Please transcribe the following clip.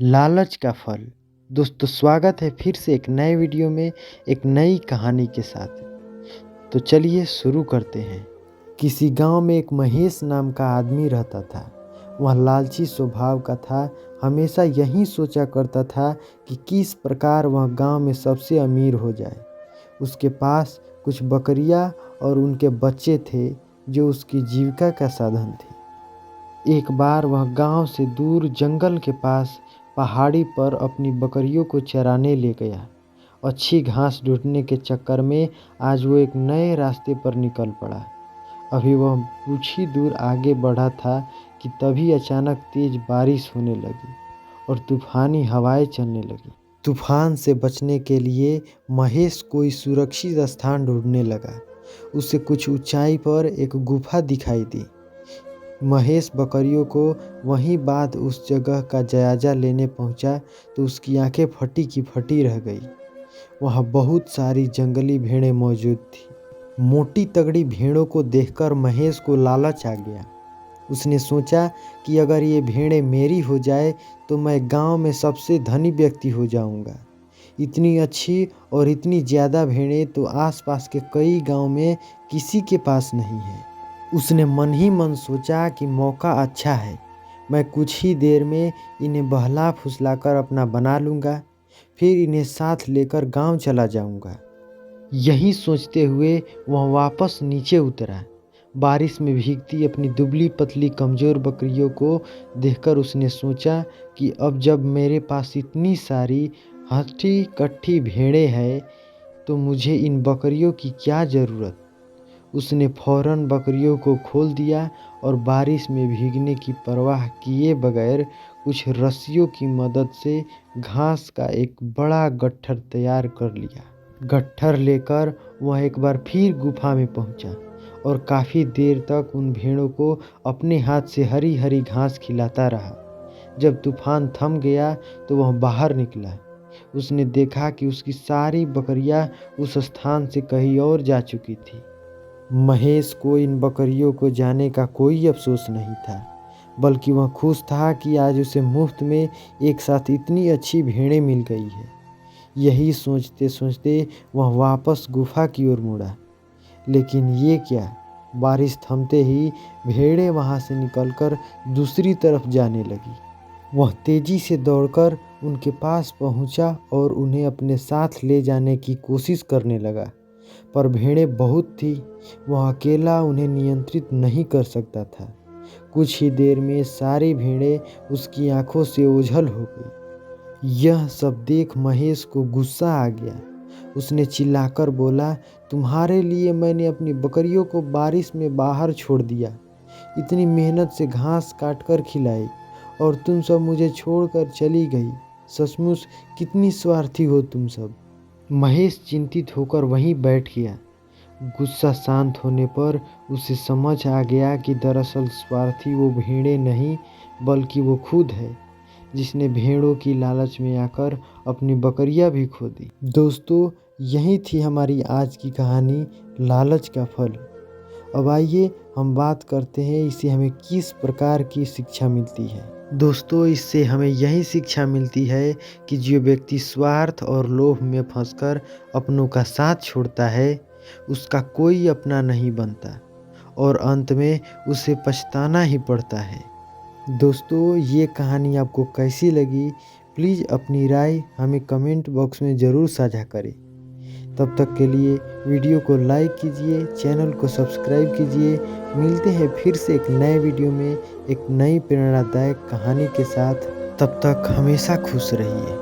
लालच का फल। दोस्तों स्वागत है फिर से एक नए वीडियो में एक नई कहानी के साथ। तो चलिए शुरू करते हैं। किसी गांव में एक महेश नाम का आदमी रहता था। वह लालची स्वभाव का था। हमेशा यही सोचा करता था कि किस प्रकार वह गांव में सबसे अमीर हो जाए। उसके पास कुछ बकरियां और उनके बच्चे थे जो उसकी जीविका का साधन थे। एक बार वह गांव से दूर जंगल के पास पहाड़ी पर अपनी बकरियों को चराने ले गया। अच्छी घास ढूंढने के चक्कर में आज वो एक नए रास्ते पर निकल पड़ा। अभी वह कुछ ही दूर आगे बढ़ा था कि तभी अचानक तेज बारिश होने लगी और तूफानी हवाएं चलने लगी। तूफान से बचने के लिए महेश कोई सुरक्षित स्थान ढूंढने लगा। उसे कुछ ऊंचाई पर एक गुफा दिखाई दी। महेश बकरियों को वहीं बाद उस जगह का जायजा लेने पहुंचा तो उसकी आंखें फटी की फटी रह गई। वहां बहुत सारी जंगली भेड़ें मौजूद थी। मोटी तगड़ी भेड़ों को देखकर महेश को लालच आ गया। उसने सोचा कि अगर ये भेड़ें मेरी हो जाए तो मैं गांव में सबसे धनी व्यक्ति हो जाऊंगा। इतनी अच्छी और इतनी ज़्यादा भेड़ें तो आसपास के कई गांव में किसी के पास नहीं है। उसने मन ही मन सोचा कि मौका अच्छा है, मैं कुछ ही देर में इन्हें बहला फुसलाकर अपना बना लूँगा, फिर इन्हें साथ लेकर गांव चला जाऊँगा। यही सोचते हुए वह वापस नीचे उतरा। बारिश में भीगती अपनी दुबली पतली कमज़ोर बकरियों को देखकर उसने सोचा कि अब जब मेरे पास इतनी सारी हट्टी कट्ठी भेड़ें हैं तो मुझे इन बकरियों की क्या ज़रूरत। उसने फौरन बकरियों को खोल दिया और बारिश में भीगने की परवाह किए बगैर कुछ रस्सियों की मदद से घास का एक बड़ा गट्ठर तैयार कर लिया। गट्ठर लेकर वह एक बार फिर गुफा में पहुंचा और काफ़ी देर तक उन भेड़ों को अपने हाथ से हरी हरी घास खिलाता रहा। जब तूफान थम गया तो वह बाहर निकला। उसने देखा कि उसकी सारी बकरियां उस स्थान से कहीं और जा चुकी थी। महेश को इन बकरियों को जाने का कोई अफसोस नहीं था, बल्कि वह खुश था कि आज उसे मुफ्त में एक साथ इतनी अच्छी भेड़ें मिल गई है। यही सोचते सोचते वह वापस गुफा की ओर मुड़ा। लेकिन ये क्या, बारिश थमते ही भेड़ें वहां से निकलकर दूसरी तरफ जाने लगी। वह तेजी से दौड़कर उनके पास पहुंचा और उन्हें अपने साथ ले जाने की कोशिश करने लगा, पर भेड़ें बहुत थी। वह अकेला उन्हें नियंत्रित नहीं कर सकता था। कुछ ही देर में सारी भेड़ें उसकी आंखों से ओझल हो गई। यह सब देख महेश को गुस्सा आ गया। उसने चिल्लाकर बोला, तुम्हारे लिए मैंने अपनी बकरियों को बारिश में बाहर छोड़ दिया, इतनी मेहनत से घास काटकर खिलाई, और तुम सब मुझे छोड़कर चली गई। सचमुच कितनी स्वार्थी हो तुम सब। महेश चिंतित होकर वहीं बैठ गया। गुस्सा शांत होने पर उसे समझ आ गया कि दरअसल स्वार्थी वो भेड़ें नहीं बल्कि वो खुद है, जिसने भेड़ों की लालच में आकर अपनी बकरियां भी खो दी। दोस्तों यही थी हमारी आज की कहानी, लालच का फल। अब आइए हम बात करते हैं इससे हमें किस प्रकार की शिक्षा मिलती है। दोस्तों इससे हमें यही शिक्षा मिलती है कि जो व्यक्ति स्वार्थ और लोभ में फंसकर अपनों का साथ छोड़ता है उसका कोई अपना नहीं बनता और अंत में उसे पछताना ही पड़ता है। दोस्तों ये कहानी आपको कैसी लगी, प्लीज़ अपनी राय हमें कमेंट बॉक्स में ज़रूर साझा करें। तब तक के लिए वीडियो को लाइक कीजिए, चैनल को सब्सक्राइब कीजिए। मिलते हैं फिर से एक नए वीडियो में एक नई प्रेरणादायक कहानी के साथ। तब तक हमेशा खुश रहिए।